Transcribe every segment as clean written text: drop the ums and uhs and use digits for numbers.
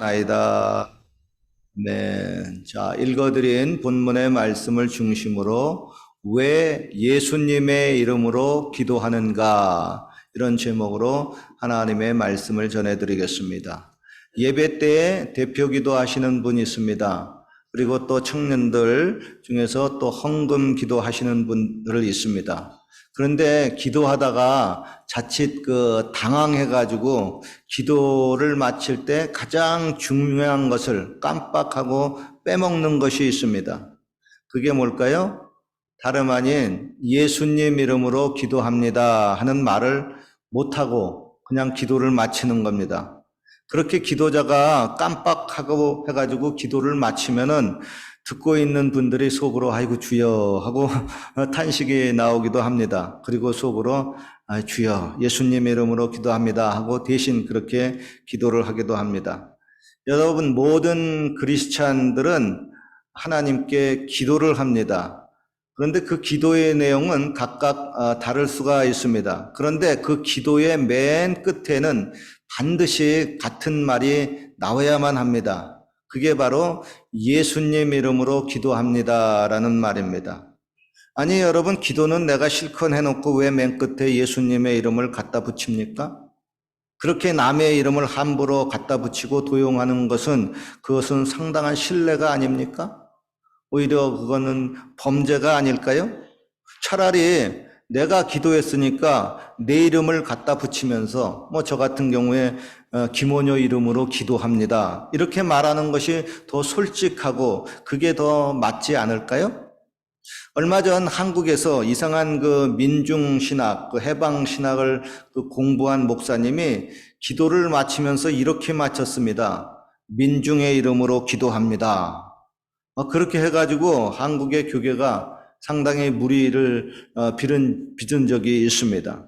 아이다. 네. 자, 읽어드린 본문의 말씀을 중심으로 왜 예수님의 이름으로 기도하는가? 이런 제목으로 하나님의 말씀을 전해드리겠습니다. 예배 때에 대표 기도하시는 분이 있습니다. 그리고 또 청년들 중에서 또 헌금 기도하시는 분들 있습니다. 그런데 기도하다가 자칫 당황해가지고 기도를 마칠 때 가장 중요한 것을 깜빡하고 빼먹는 것이 있습니다. 그게 뭘까요? 다름 아닌 예수님 이름으로 기도합니다 하는 말을 못하고 그냥 기도를 마치는 겁니다. 그렇게 기도자가 깜빡하고 해가지고 기도를 마치면은 듣고 있는 분들이 속으로 아이고 주여 하고 탄식이 나오기도 합니다. 그리고 속으로 주여 예수님 이름으로 기도합니다 하고 대신 그렇게 기도를 하기도 합니다. 여러분 모든 크리스찬들은 하나님께 기도를 합니다. 그런데 그 기도의 내용은 각각 다를 수가 있습니다. 그런데 그 기도의 맨 끝에는 반드시 같은 말이 나와야만 합니다. 그게 바로 예수님 이름으로 기도합니다라는 말입니다. 아니 여러분 기도는 내가 실컷 해놓고 왜 맨 끝에 예수님의 이름을 갖다 붙입니까? 그렇게 남의 이름을 함부로 갖다 붙이고 도용하는 것은 그것은 상당한 신뢰가 아닙니까? 오히려 그거는 범죄가 아닐까요? 차라리 내가 기도했으니까 내 이름을 갖다 붙이면서 저 같은 경우에 김원효 이름으로 기도합니다. 이렇게 말하는 것이 더 솔직하고 그게 더 맞지 않을까요? 얼마 전 한국에서 이상한 민중신학, 해방신학을 공부한 목사님이 기도를 마치면서 이렇게 마쳤습니다. 민중의 이름으로 기도합니다. 그렇게 해가지고 한국의 교계가 상당히 무리를 빚은 적이 있습니다.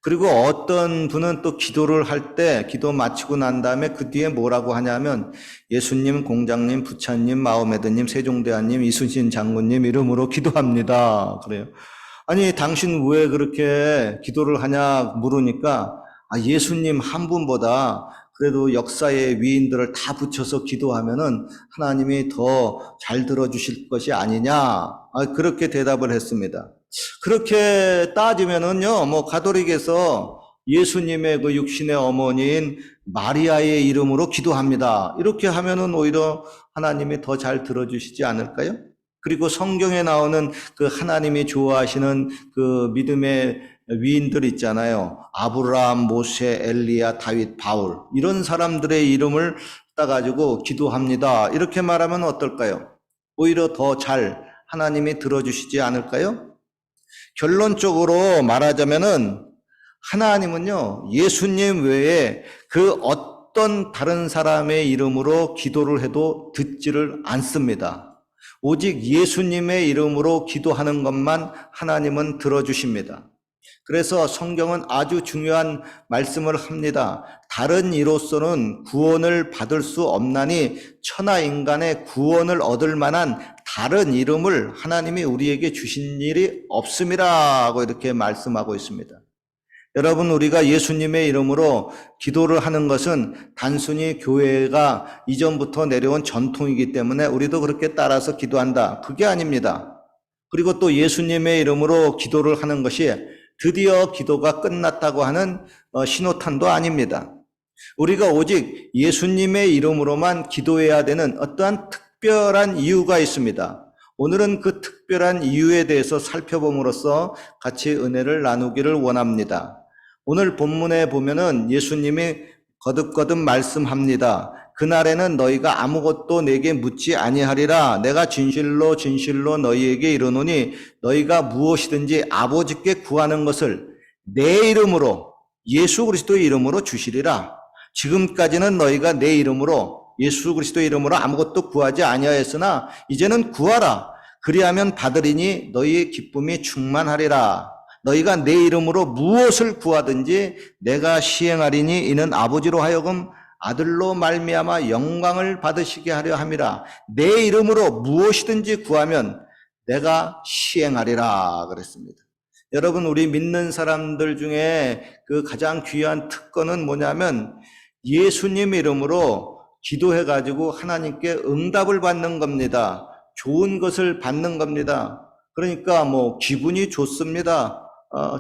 그리고 어떤 분은 또 기도를 할 때 기도 마치고 난 다음에 그 뒤에 뭐라고 하냐면 예수님, 공장님, 부처님, 마호메드님, 세종대왕님, 이순신 장군님 이름으로 기도합니다. 그래요. 아니 당신 왜 그렇게 기도를 하냐 물으니까 예수님 한 분보다 그래도 역사의 위인들을 다 붙여서 기도하면은 하나님이 더 잘 들어주실 것이 아니냐 그렇게 대답을 했습니다. 그렇게 따지면은요, 가톨릭에서 예수님의 그 육신의 어머니인 마리아의 이름으로 기도합니다. 이렇게 하면은 오히려 하나님이 더 잘 들어주시지 않을까요? 그리고 성경에 나오는 그 하나님이 좋아하시는 그 믿음의 위인들 있잖아요. 아브라함, 모세, 엘리야, 다윗, 바울 이런 사람들의 이름을 따가지고 기도합니다. 이렇게 말하면 어떨까요? 오히려 더 잘 하나님이 들어주시지 않을까요? 결론적으로 말하자면은 하나님은요, 예수님 외에 그 어떤 다른 사람의 이름으로 기도를 해도 듣지를 않습니다. 오직 예수님의 이름으로 기도하는 것만 하나님은 들어주십니다. 그래서 성경은 아주 중요한 말씀을 합니다. 다른 이로서는 구원을 받을 수 없나니 천하 인간의 구원을 얻을 만한 다른 이름을 하나님이 우리에게 주신 일이 없음이라 하고 이렇게 말씀하고 있습니다. 여러분 우리가 예수님의 이름으로 기도를 하는 것은 단순히 교회가 이전부터 내려온 전통이기 때문에 우리도 그렇게 따라서 기도한다. 그게 아닙니다. 그리고 또 예수님의 이름으로 기도를 하는 것이 드디어 기도가 끝났다고 하는 신호탄도 아닙니다. 우리가 오직 예수님의 이름으로만 기도해야 되는 어떠한 특별한 이유가 있습니다. 오늘은 그 특별한 이유에 대해서 살펴봄으로써 같이 은혜를 나누기를 원합니다. 오늘 본문에 보면은 예수님이 거듭거듭 말씀합니다. 그날에는 너희가 아무것도 내게 묻지 아니하리라. 내가 진실로 진실로 너희에게 이르노니 너희가 무엇이든지 아버지께 구하는 것을 내 이름으로 예수 그리스도의 이름으로 주시리라. 지금까지는 너희가 내 이름으로 예수 그리스도의 이름으로 아무것도 구하지 아니하였으나 이제는 구하라. 그리하면 받으리니 너희의 기쁨이 충만하리라. 너희가 내 이름으로 무엇을 구하든지 내가 시행하리니 이는 아버지로 하여금 아들로 말미암아 영광을 받으시게 하려 함이라. 내 이름으로 무엇이든지 구하면 내가 시행하리라 그랬습니다. 여러분 우리 믿는 사람들 중에 그 가장 귀한 특권은 뭐냐면 예수님 이름으로 기도해가지고 하나님께 응답을 받는 겁니다. 좋은 것을 받는 겁니다. 그러니까 뭐 기분이 좋습니다.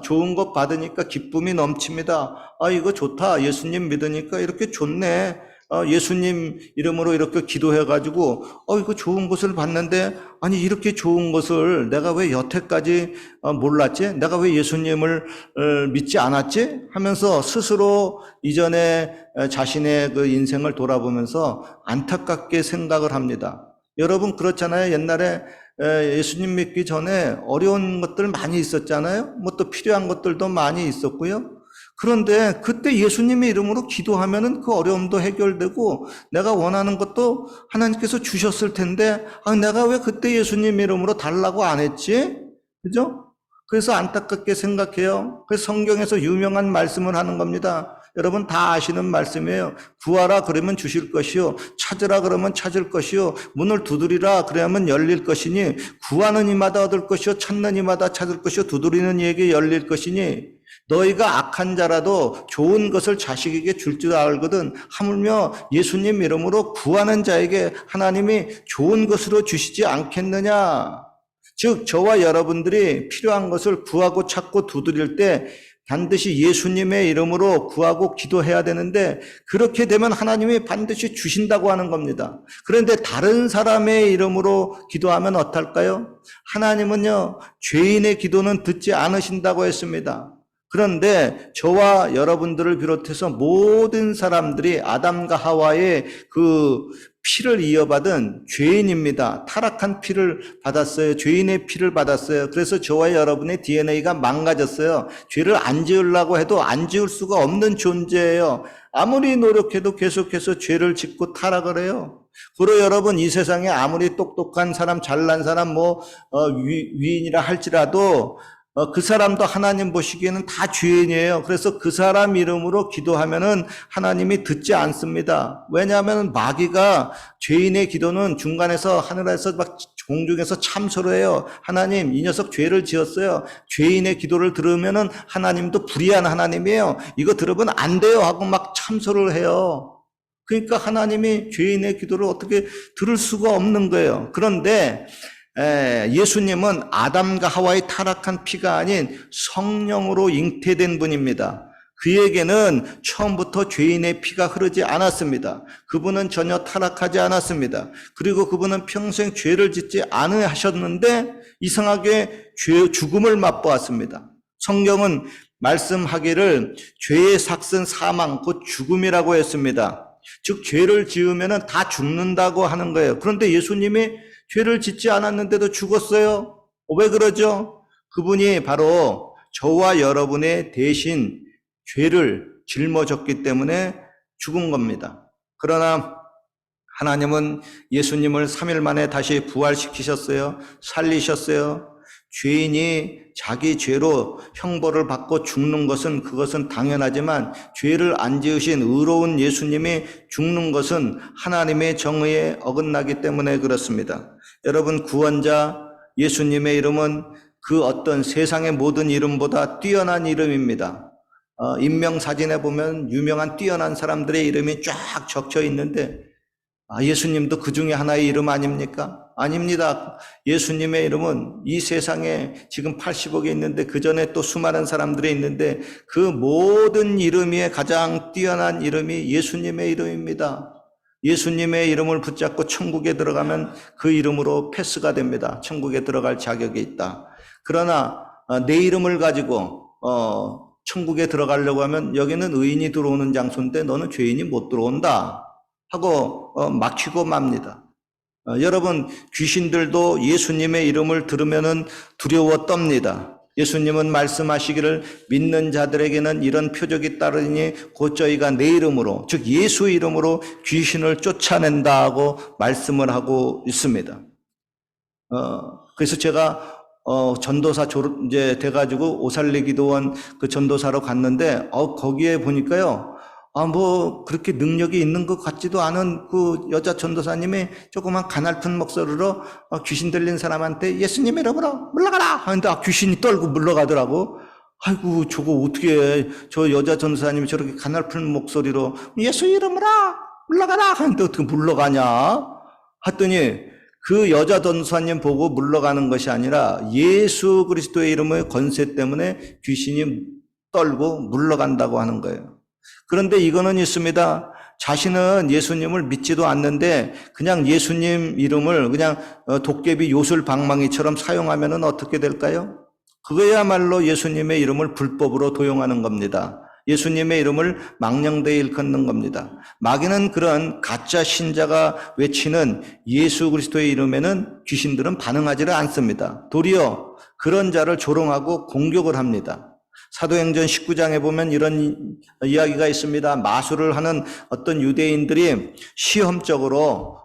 좋은 것 받으니까 기쁨이 넘칩니다. 이거 좋다. 예수님 믿으니까 이렇게 좋네. 예수님 이름으로 이렇게 기도해가지고 이거 좋은 것을 봤는데 아니 이렇게 좋은 것을 내가 왜 여태까지 몰랐지? 내가 왜 예수님을 믿지 않았지? 하면서 스스로 이전에 자신의 그 인생을 돌아보면서 안타깝게 생각을 합니다. 여러분 그렇잖아요. 옛날에 예수님 믿기 전에 어려운 것들 많이 있었잖아요. 뭐 또 필요한 것들도 많이 있었고요. 그런데 그때 예수님의 이름으로 기도하면은 그 어려움도 해결되고 내가 원하는 것도 하나님께서 주셨을 텐데 내가 왜 그때 예수님 이름으로 달라고 안 했지? 그죠? 그래서 안타깝게 생각해요. 그래서 성경에서 유명한 말씀을 하는 겁니다. 여러분 다 아시는 말씀이에요. 구하라 그러면 주실 것이요, 찾으라 그러면 찾을 것이요, 문을 두드리라 그러면 열릴 것이니 구하는 이마다 얻을 것이요, 찾는 이마다 찾을 것이요, 두드리는 이에게 열릴 것이니 너희가 악한 자라도 좋은 것을 자식에게 줄 줄 알거든 하물며 예수님 이름으로 구하는 자에게 하나님이 좋은 것으로 주시지 않겠느냐. 즉 저와 여러분들이 필요한 것을 구하고 찾고 두드릴 때 반드시 예수님의 이름으로 구하고 기도해야 되는데 그렇게 되면 하나님이 반드시 주신다고 하는 겁니다. 그런데 다른 사람의 이름으로 기도하면 어떨까요? 하나님은요, 죄인의 기도는 듣지 않으신다고 했습니다. 그런데 저와 여러분들을 비롯해서 모든 사람들이 아담과 하와의 그 피를 이어받은 죄인입니다. 타락한 피를 받았어요. 죄인의 피를 받았어요. 그래서 저와 여러분의 DNA가 망가졌어요. 죄를 안 지으려고 해도 안 지을 수가 없는 존재예요. 아무리 노력해도 계속해서 죄를 짓고 타락을 해요. 그리고 여러분 이 세상에 아무리 똑똑한 사람, 잘난 사람, 위인이라 할지라도 그 사람도 하나님 보시기에는 다 죄인이에요. 그래서 그 사람 이름으로 기도하면은 하나님이 듣지 않습니다. 왜냐하면 마귀가 죄인의 기도는 중간에서 하늘에서 막 공중에서 참소를 해요. 하나님, 이 녀석 죄를 지었어요. 죄인의 기도를 들으면은 하나님도 불의한 하나님이에요. 이거 들으면 안 돼요 하고 막 참소를 해요. 그러니까 하나님이 죄인의 기도를 어떻게 들을 수가 없는 거예요. 그런데 예수님은 아담과 하와의 타락한 피가 아닌 성령으로 잉태된 분입니다. 그에게는 처음부터 죄인의 피가 흐르지 않았습니다. 그분은 전혀 타락하지 않았습니다. 그리고 그분은 평생 죄를 짓지 않으셨는데 이상하게 죽음을 맛보았습니다. 성경은 말씀하기를 죄의 삭은 사망 곧 죽음이라고 했습니다. 즉 죄를 지으면 다 죽는다고 하는 거예요. 그런데 예수님이 죄를 짓지 않았는데도 죽었어요. 왜 그러죠? 그분이 바로 저와 여러분의 대신 죄를 짊어졌기 때문에 죽은 겁니다. 그러나 하나님은 예수님을 3일 만에 다시 부활시키셨어요. 살리셨어요. 죄인이 자기 죄로 형벌을 받고 죽는 것은 그것은 당연하지만 죄를 안 지으신 의로운 예수님이 죽는 것은 하나님의 정의에 어긋나기 때문에 그렇습니다. 여러분 구원자 예수님의 이름은 그 어떤 세상의 모든 이름보다 뛰어난 이름입니다. 인명사진에 보면 유명한 뛰어난 사람들의 이름이 쫙 적혀 있는데 예수님도 그 중에 하나의 이름 아닙니까? 아닙니다. 예수님의 이름은 이 세상에 지금 80억이 있는데 그 전에 또 수많은 사람들이 있는데 그 모든 이름 위에 가장 뛰어난 이름이 예수님의 이름입니다. 예수님의 이름을 붙잡고 천국에 들어가면 그 이름으로 패스가 됩니다. 천국에 들어갈 자격이 있다. 그러나 내 이름을 가지고 천국에 들어가려고 하면 여기는 의인이 들어오는 장소인데 너는 죄인이 못 들어온다 하고 막히고 맙니다. 여러분 귀신들도 예수님의 이름을 들으면 두려워 떱니다. 예수님은 말씀하시기를 믿는 자들에게는 이런 표적이 따르니 곧 저희가 내 이름으로 즉 예수 이름으로 귀신을 쫓아낸다고 말씀을 하고 있습니다. 그래서 제가 전도사 이제 돼가지고 오살리기도원 그 전도사로 갔는데 거기에 보니까요. 그렇게 능력이 있는 것 같지도 않은 그 여자 전도사님이 조그만 가냘픈 목소리로 귀신 들린 사람한테 예수님 이름으로 물러가라! 하는데 귀신이 떨고 물러가더라고. 아이고, 저거 어떻게 해. 저 여자 전도사님이 저렇게 가냘픈 목소리로 예수 이름으로 물러가라 하는데 어떻게 물러가냐 했더니 그 여자 전도사님 보고 물러가는 것이 아니라 예수 그리스도의 이름의 권세 때문에 귀신이 떨고 물러간다고 하는 거예요. 그런데 이거는 있습니다. 자신은 예수님을 믿지도 않는데 그냥 예수님 이름을 그냥 도깨비 요술방망이처럼 사용하면 어떻게 될까요? 그거야말로 예수님의 이름을 불법으로 도용하는 겁니다. 예수님의 이름을 망령되이 일컫는 겁니다. 마귀는 그런 가짜 신자가 외치는 예수 그리스도의 이름에는 귀신들은 반응하지를 않습니다. 도리어 그런 자를 조롱하고 공격을 합니다. 사도행전 19장에 보면 이런 이야기가 있습니다. 마술을 하는 어떤 유대인들이 시험적으로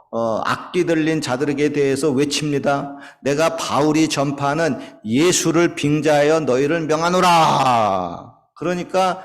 악기 들린 자들에게 대해서 외칩니다. 내가 바울이 전파하는 예수를 빙자하여 너희를 명하노라. 그러니까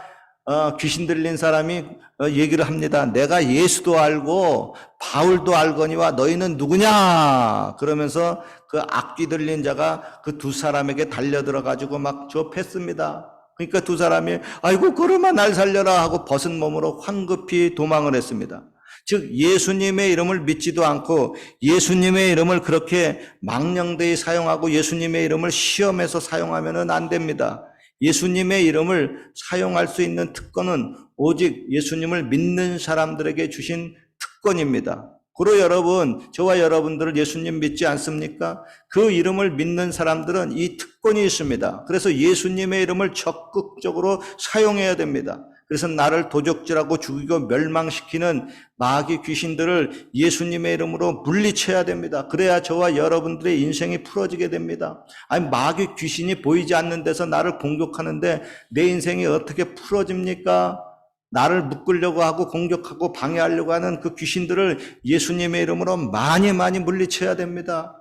귀신 들린 사람이 얘기를 합니다. 내가 예수도 알고 바울도 알거니와 너희는 누구냐? 그러면서 그 악기 들린 자가 그 두 사람에게 달려들어가지고 막 좁혔습니다. 그러니까 두 사람이 아이고 그러마 날 살려라 하고 벗은 몸으로 황급히 도망을 했습니다. 즉 예수님의 이름을 믿지도 않고 예수님의 이름을 그렇게 망령되이 사용하고 예수님의 이름을 시험해서 사용하면 안 됩니다. 예수님의 이름을 사용할 수 있는 특권은 오직 예수님을 믿는 사람들에게 주신 특권입니다. 그리고 여러분, 저와 여러분들을 예수님 믿지 않습니까? 그 이름을 믿는 사람들은 이 특권이 있습니다. 그래서 예수님의 이름을 적극적으로 사용해야 됩니다. 그래서 나를 도적질하고 죽이고 멸망시키는 마귀 귀신들을 예수님의 이름으로 물리쳐야 됩니다. 그래야 저와 여러분들의 인생이 풀어지게 됩니다. 아니 마귀 귀신이 보이지 않는 데서 나를 공격하는데 내 인생이 어떻게 풀어집니까? 나를 묶으려고 하고 공격하고 방해하려고 하는 그 귀신들을 예수님의 이름으로 많이 물리쳐야 됩니다.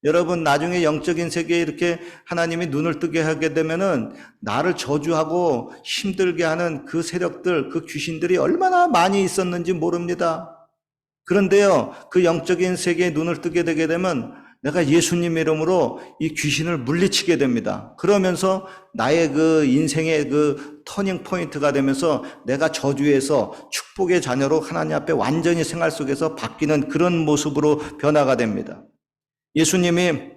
여러분 나중에 영적인 세계에 이렇게 하나님이 눈을 뜨게 하게 되면은 나를 저주하고 힘들게 하는 그 세력들, 그 귀신들이 얼마나 많이 있었는지 모릅니다. 그런데요, 그 영적인 세계에 눈을 뜨게 되게 되면 내가 예수님의 이름으로 이 귀신을 물리치게 됩니다. 그러면서 나의 그 인생의 그 터닝 포인트가 되면서 내가 저주에서 축복의 자녀로 하나님 앞에 완전히 생활 속에서 바뀌는 그런 모습으로 변화가 됩니다. 예수님이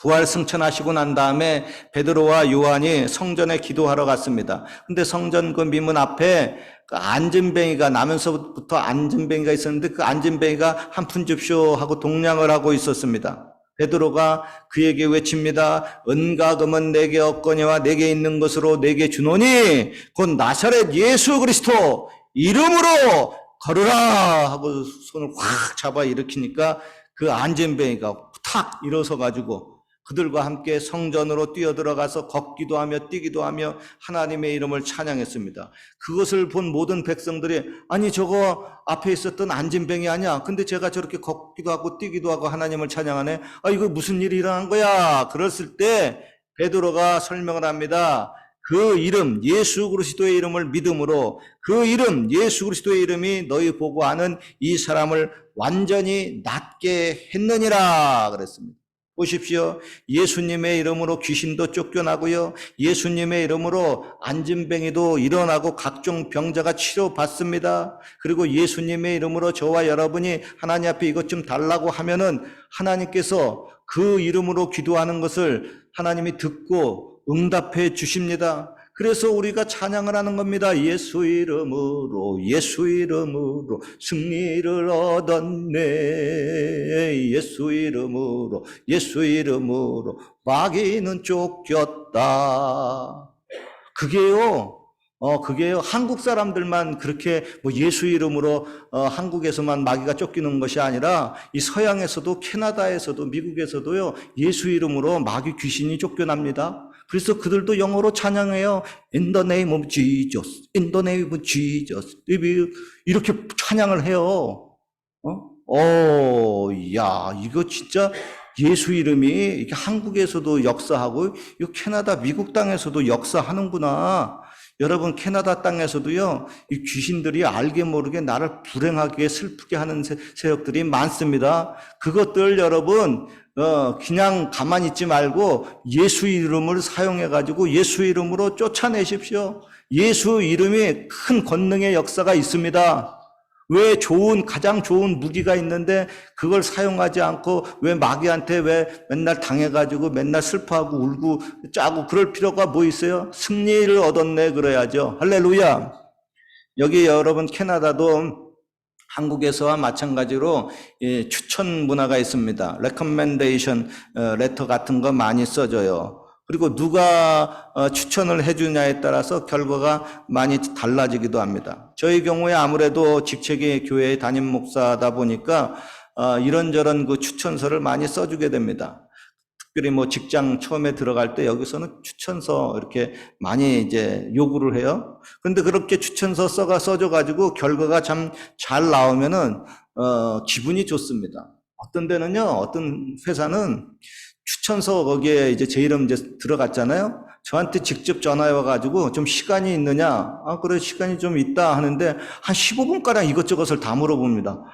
부활 승천하시고 난 다음에 베드로와 요한이 성전에 기도하러 갔습니다. 근데 성전 그 미문 앞에 그 안진뱅이가 나면서부터 안진뱅이가 있었는데 그 안진뱅이가 한 푼 줍쇼 하고 동냥을 하고 있었습니다. 베드로가 그에게 외칩니다. 은과 금은 내게 없거니와 내게 있는 것으로 내게 주노니 곧 나사렛 예수 그리스도 이름으로 걸으라 하고 손을 확 잡아 일으키니까 그 안진뱅이가 탁 일어서 가지고 그들과 함께 성전으로 뛰어들어가서 걷기도 하며 뛰기도 하며 하나님의 이름을 찬양했습니다. 그것을 본 모든 백성들이 아니 저거 앞에 있었던 안진뱅이 아니야? 근데 제가 저렇게 걷기도 하고 뛰기도 하고 하나님을 찬양하네? 아 이거 무슨 일이 일어난 거야? 그랬을 때 베드로가 설명을 합니다. 그 이름 예수 그리스도의 이름을 믿음으로 그 이름 예수 그리스도의 이름이 너희 보고 아는 이 사람을 완전히 낫게 했느니라 그랬습니다. 보십시오. 예수님의 이름으로 귀신도 쫓겨나고요. 예수님의 이름으로 안진뱅이도 일어나고 각종 병자가 치료받습니다. 그리고 예수님의 이름으로 저와 여러분이 하나님 앞에 이것 좀 달라고 하면은 하나님께서 그 이름으로 기도하는 것을 하나님이 듣고 응답해 주십니다. 그래서 우리가 찬양을 하는 겁니다. 예수 이름으로 승리를 얻었네. 예수 이름으로 마귀는 쫓겼다. 그게요 한국 사람들만 그렇게 뭐 예수 이름으로 한국에서만 마귀가 쫓기는 것이 아니라 이 서양에서도 캐나다에서도 미국에서도요 예수 이름으로 마귀 귀신이 쫓겨납니다. 그래서 그들도 영어로 찬양해요. In the name of Jesus, in the name of Jesus. 이렇게 찬양을 해요. 야, 이거 진짜 예수 이름이 이렇게 한국에서도 역사하고, 이 캐나다, 미국 땅에서도 역사하는구나. 여러분, 캐나다 땅에서도요, 이 귀신들이 알게 모르게 나를 불행하게 슬프게 하는 세력들이 많습니다. 그것들 여러분, 그냥 가만히 있지 말고 예수 이름을 사용해가지고 예수 이름으로 쫓아내십시오. 예수 이름이 큰 권능의 역사가 있습니다. 왜 가장 좋은 무기가 있는데 그걸 사용하지 않고 왜 마귀한테 왜 맨날 당해가지고 맨날 슬퍼하고 울고 짜고 그럴 필요가 뭐 있어요? 승리를 얻었네 그래야죠. 할렐루야. 여기 여러분 캐나다도 한국에서와 마찬가지로 추천 문화가 있습니다. 레커멘데이션 레터 같은 거 많이 써줘요. 그리고 누가 추천을 해주냐에 따라서 결과가 많이 달라지기도 합니다. 저희 경우에 아무래도 직책이 교회의 담임 목사다 보니까 이런저런 그 추천서를 많이 써주게 됩니다. 특별히 뭐 직장 처음에 들어갈 때 여기서는 추천서 이렇게 많이 이제 요구를 해요. 그런데 그렇게 추천서 써줘가지고 결과가 참 잘 나오면은, 기분이 좋습니다. 어떤 데는요, 어떤 회사는 추천서 거기에 이제 제 이름 이제 들어갔잖아요. 저한테 직접 전화해 와가지고 좀 시간이 있느냐? 그래, 시간이 좀 있다 하는데 한 15분가량 이것저것을 다 물어봅니다.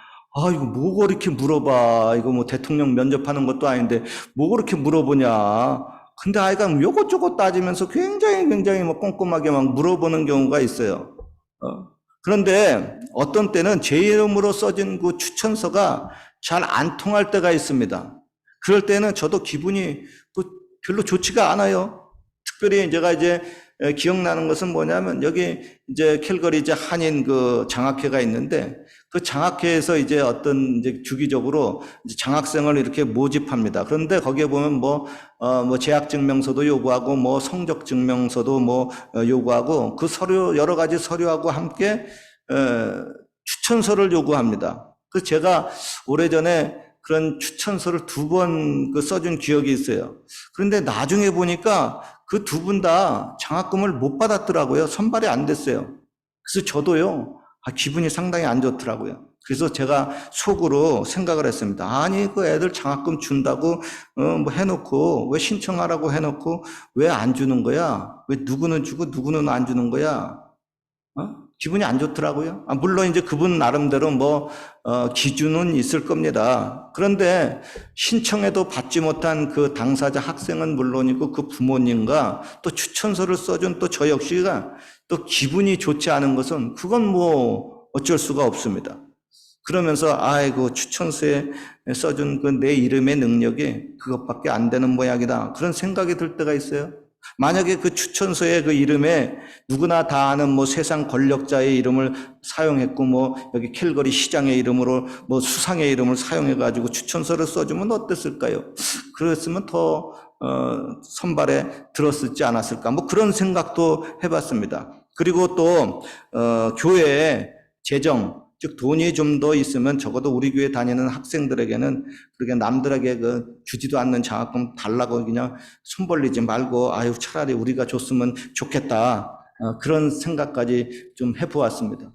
이거 뭐가 이렇게 물어봐. 이거 뭐 대통령 면접하는 것도 아닌데 뭐가 그렇게 물어보냐. 근데 아이가 요것저것 따지면서 굉장히 뭐 꼼꼼하게 막 물어보는 경우가 있어요. 그런데 어떤 때는 제 이름으로 써진 그 추천서가 잘 안 통할 때가 있습니다. 그럴 때는 저도 기분이 별로 좋지가 않아요. 특별히 제가 이제 기억나는 것은 뭐냐면 여기 이제 캘거리 이제 한인 그 장학회가 있는데 그 장학회에서 이제 어떤 이제 주기적으로 이제 장학생을 이렇게 모집합니다. 그런데 거기에 보면 뭐 재학 증명서도 요구하고 뭐 성적 증명서도 뭐 요구하고 그 서류 여러 가지 서류하고 함께 추천서를 요구합니다. 그 제가 오래전에 그런 추천서를 2번 써준 기억이 있어요. 그런데 나중에 보니까 그 2분 다 장학금을 못 받았더라고요. 선발이 안 됐어요. 그래서 저도요, 기분이 상당히 안 좋더라고요. 그래서 제가 속으로 생각을 했습니다. 아니, 그 애들 장학금 준다고, 뭐 해놓고, 왜 신청하라고 해놓고, 왜 안 주는 거야? 왜 누구는 주고 누구는 안 주는 거야? 기분이 안 좋더라고요. 물론 이제 그분 나름대로 기준은 있을 겁니다. 그런데 신청해도 받지 못한 그 당사자 학생은 물론이고 그 부모님과 또 추천서를 써준 또 저 역시가 또 기분이 좋지 않은 것은 그건 뭐 어쩔 수가 없습니다. 그러면서 아이고 추천서에 써준 그 내 이름의 능력이 그것밖에 안 되는 모양이다. 그런 생각이 들 때가 있어요. 만약에 그 추천서에 그 이름에 누구나 다 아는 뭐 세상 권력자의 이름을 사용했고 뭐 여기 캘거리 시장의 이름으로 뭐 수상의 이름을 사용해가지고 추천서를 써주면 어땠을까요? 그랬으면 더 선발에 들었을지 않았을까? 뭐 그런 생각도 해봤습니다. 그리고 또 교회의 재정, 즉 돈이 좀 더 있으면 적어도 우리 교회 다니는 학생들에게는 그렇게 남들에게 주지도 않는 장학금 달라고 그냥 손 벌리지 말고 아유 차라리 우리가 줬으면 좋겠다. 그런 생각까지 좀 해보았습니다.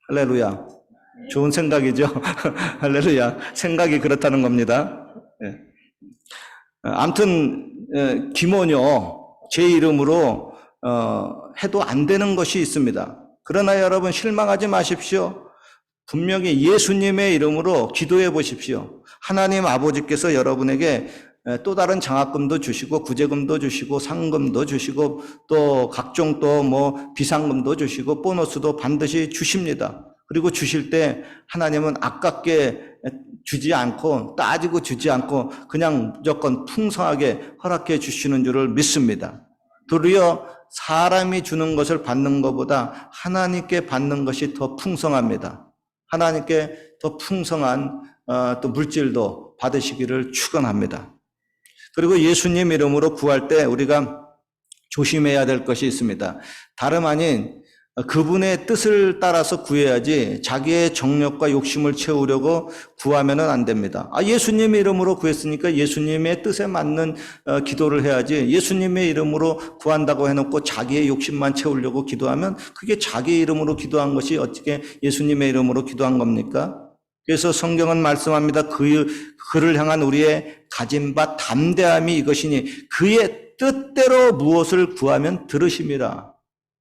할렐루야. 좋은 생각이죠. 할렐루야. 생각이 그렇다는 겁니다. 네. 아무튼 기모녀 제 이름으로 해도 안 되는 것이 있습니다. 그러나 여러분 실망하지 마십시오. 분명히 예수님의 이름으로 기도해 보십시오. 하나님 아버지께서 여러분에게 또 다른 장학금도 주시고 구제금도 주시고 상금도 주시고 또 각종 또 뭐 비상금도 주시고 보너스도 반드시 주십니다. 그리고 주실 때 하나님은 아깝게 주지 않고 따지고 주지 않고 그냥 무조건 풍성하게 허락해 주시는 줄을 믿습니다. 도리어 사람이 주는 것을 받는 것보다 하나님께 받는 것이 더 풍성합니다. 하나님께 더 풍성한 또 물질도 받으시기를 축원합니다. 그리고 예수님 이름으로 구할 때 우리가 조심해야 될 것이 있습니다. 다름 아닌 그분의 뜻을 따라서 구해야지 자기의 정욕과 욕심을 채우려고 구하면은 안 됩니다. 예수님의 이름으로 구했으니까 예수님의 뜻에 맞는 기도를 해야지 예수님의 이름으로 구한다고 해놓고 자기의 욕심만 채우려고 기도하면 그게 자기 이름으로 기도한 것이 어떻게 예수님의 이름으로 기도한 겁니까? 그래서 성경은 말씀합니다. 그를 향한 우리의 가진 바 담대함이 이것이니 그의 뜻대로 무엇을 구하면 들으심이라.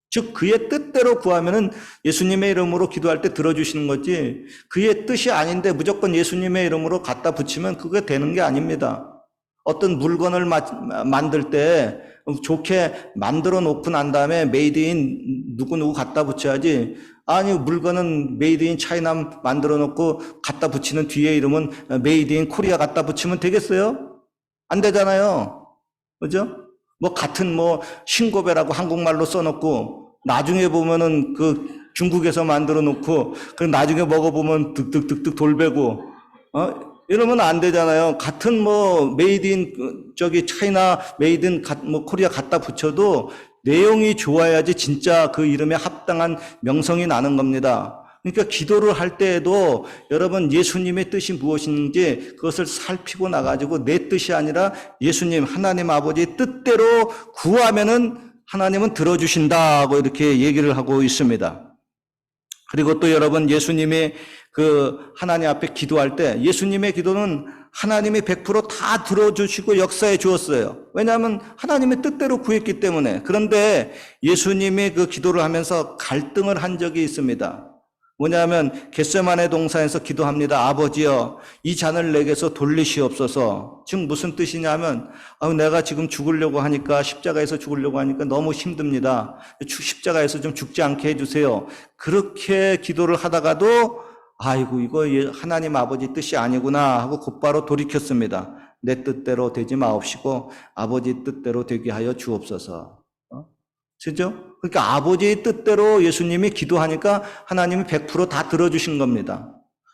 즉 그의 뜻대로 구하면은 예수님의 이름으로 기도할 때 들어주시는 거지 그의 뜻이 아닌데 무조건 예수님의 이름으로 갖다 붙이면 그게 되는 게 아닙니다. 어떤 물건을 만들 때 좋게 만들어 놓고 난 다음에 메이드 인 누구누구 갖다 붙여야지 아니, 물건은 메이드 인 차이나 만들어 놓고 갖다 붙이는 뒤에 이름은 메이드 인 코리아 갖다 붙이면 되겠어요? 안 되잖아요. 그죠? 뭐 같은 뭐 신고배라고 한국말로 써놓고 나중에 보면은 그 중국에서 만들어 놓고 그 나중에 먹어보면 득득득득 돌배고 이러면 안 되잖아요. 같은 뭐 메이드 인 저기 차이나 메이드 인 뭐 코리아 갖다 붙여도 내용이 좋아야지 진짜 그 이름에 합당한 명성이 나는 겁니다. 그러니까 기도를 할 때에도 여러분 예수님의 뜻이 무엇인지 그것을 살피고 나가지고 내 뜻이 아니라 예수님 하나님 아버지의 뜻대로 구하면은 하나님은 들어주신다고 이렇게 얘기를 하고 있습니다. 그리고 또 여러분 예수님이 그 하나님 앞에 기도할 때 예수님의 기도는 하나님이 100%다 들어주시고 역사해 주었어요. 왜냐하면 하나님의 뜻대로 구했기 때문에. 그런데 예수님이 그 기도를 하면서 갈등을 한 적이 있습니다. 뭐냐면 겟세마네 동산에서 기도합니다. 아버지여 이 잔을 내게서 돌리시옵소서. 즉 무슨 뜻이냐면 내가 지금 죽으려고 하니까 십자가에서 죽으려고 하니까 너무 힘듭니다. 십자가에서 좀 죽지 않게 해주세요. 그렇게 기도를 하다가도 아이고 이거 하나님 아버지 뜻이 아니구나 하고 곧바로 돌이켰습니다. 내 뜻대로 되지 마옵시고 아버지 뜻대로 되게 하여 주옵소서. 그죠? 그러니까 아버지의 뜻대로 예수님이 기도하니까 하나님이 100%다 들어주신 겁니다.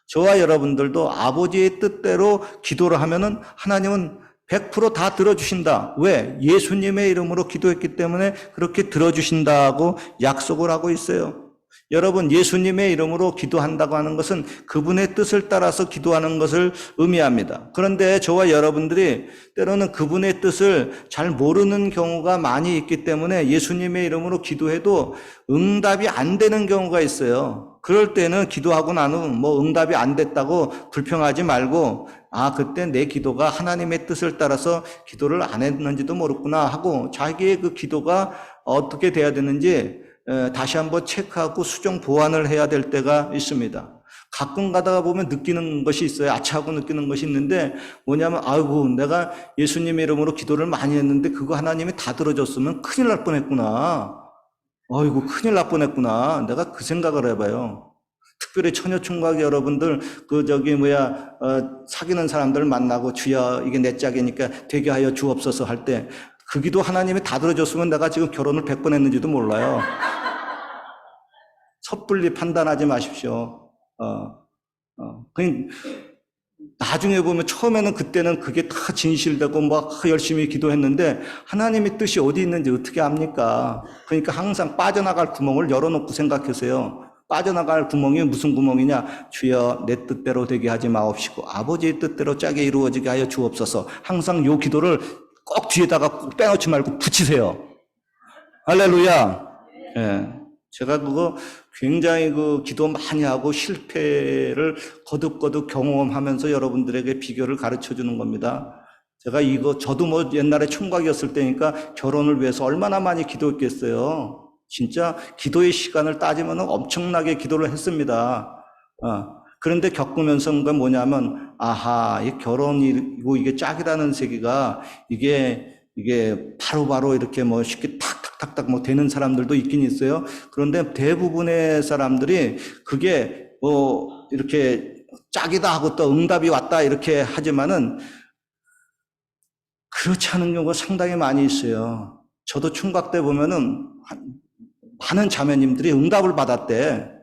저와 여러분들도 아버지의 뜻대로 기도를 하면은 하나님은 100%다 들어주신다. 왜? 예수님의 이름으로 기도했기 때문에 그렇게 들어주신다고 약속을 하고 있어요. 여러분 예수님의 이름으로 기도한다고 하는 것은 그분의 뜻을 따라서 기도하는 것을 의미합니다. 그런데 저와 여러분들이 때로는 그분의 뜻을 잘 모르는 경우가 많이 있기 때문에 예수님의 이름으로 기도해도 응답이 안 되는 경우가 있어요. 그럴 때는 기도하고 난 후 뭐 응답이 안 됐다고 불평하지 말고 그때 내 기도가 하나님의 뜻을 따라서 기도를 안 했는지도 모르구나 하고 자기의 그 기도가 어떻게 돼야 되는지 다시 한번 체크하고 수정 보완을 해야 될 때가 있습니다. 가끔 가다가 보면 느끼는 것이 있어요. 아차하고 느끼는 것이 있는데 뭐냐면 아이고 내가 예수님의 이름으로 기도를 많이 했는데 그거 하나님이 다 들어줬으면 큰일 날 뻔했구나. 아이고 큰일 날 뻔했구나. 내가 그 생각을 해봐요. 특별히 처녀총각 여러분들 사귀는 사람들 만나고 주여 이게 내 짝이니까 되게 하여 주옵소서 할 때 그 기도 하나님이 다 들어줬으면 내가 지금 결혼을 100번 했는지도 몰라요. 섣불리 판단하지 마십시오. 그냥 나중에 보면 처음에는 그때는 그게 다 진실되고 막 열심히 기도했는데 하나님의 뜻이 어디 있는지 어떻게 압니까? 그러니까 항상 빠져나갈 구멍을 열어놓고 생각하세요. 빠져나갈 구멍이 무슨 구멍이냐? 주여 내 뜻대로 되게 하지 마옵시고 아버지의 뜻대로 짜게 이루어지게 하여 주옵소서. 항상 요 기도를 꼭 뒤에다가 꼭 빼놓지 말고 붙이세요. 할렐루야. 예. 제가 그거 굉장히 그 기도 많이 하고 실패를 거듭거듭 경험하면서 여러분들에게 비결을 가르쳐 주는 겁니다. 제가 저도 뭐 옛날에 총각이었을 때니까 결혼을 위해서 얼마나 많이 기도했겠어요. 진짜 기도의 시간을 따지면 엄청나게 기도를 했습니다. 그런데 겪으면서 뭐냐면, 이 결혼이고 이게 짝이라는 세계가 이게 바로바로 이렇게 뭐 쉽게 탁탁탁탁 뭐 되는 사람들도 있긴 있어요. 그런데 대부분의 사람들이 그게 뭐 이렇게 짝이다 하고 또 응답이 왔다 이렇게 하지만은 그렇지 않은 경우가 상당히 많이 있어요. 저도 총각 때 보면은 많은 자매님들이 응답을 받았대.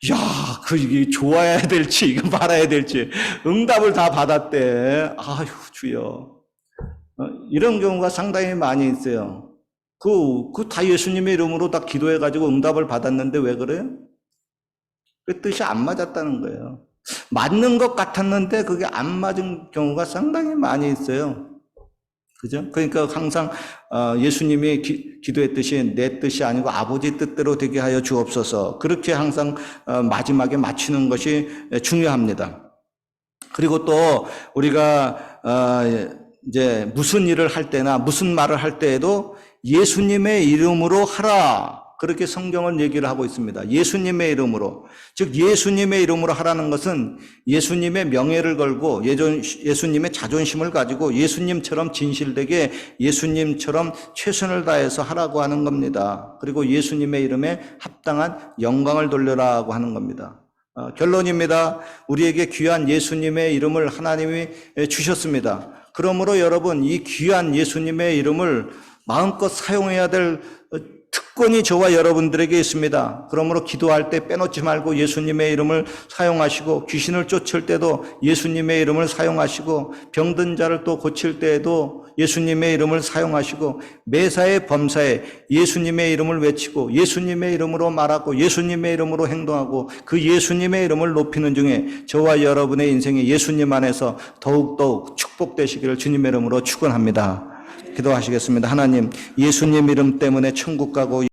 이게 좋아야 될지, 이거 말아야 될지, 응답을 다 받았대. 아휴, 주여. 이런 경우가 상당히 많이 있어요. 다 예수님의 이름으로 다 기도해가지고 응답을 받았는데 왜 그래요? 그 뜻이 안 맞았다는 거예요. 맞는 것 같았는데 그게 안 맞은 경우가 상당히 많이 있어요. 그죠? 그러니까 항상 예수님이 기도했듯이 내 뜻이 아니고 아버지 뜻대로 되게 하여 주옵소서. 그렇게 항상 마지막에 맞추는 것이 중요합니다. 그리고 또 우리가 이제 무슨 일을 할 때나 무슨 말을 할 때에도 예수님의 이름으로 하라. 그렇게 성경은 얘기를 하고 있습니다. 예수님의 이름으로. 즉 예수님의 이름으로 하라는 것은 예수님의 명예를 걸고 예수님의 자존심을 가지고 예수님처럼 진실되게 예수님처럼 최선을 다해서 하라고 하는 겁니다. 그리고 예수님의 이름에 합당한 영광을 돌려라고 하는 겁니다. 결론입니다. 우리에게 귀한 예수님의 이름을 하나님이 주셨습니다. 그러므로 여러분 이 귀한 예수님의 이름을 마음껏 사용해야 될 특권이 저와 여러분들에게 있습니다. 그러므로 기도할 때 빼놓지 말고 예수님의 이름을 사용하시고 귀신을 쫓을 때도 예수님의 이름을 사용하시고 병든 자를 또 고칠 때에도 예수님의 이름을 사용하시고 매사에 범사에 예수님의 이름을 외치고 예수님의 이름으로 말하고 예수님의 이름으로 행동하고 그 예수님의 이름을 높이는 중에 저와 여러분의 인생이 예수님 안에서 더욱더욱 축복되시기를 주님의 이름으로 축원합니다. 기도하시겠습니다. 하나님, 예수님 이름 때문에 천국 가고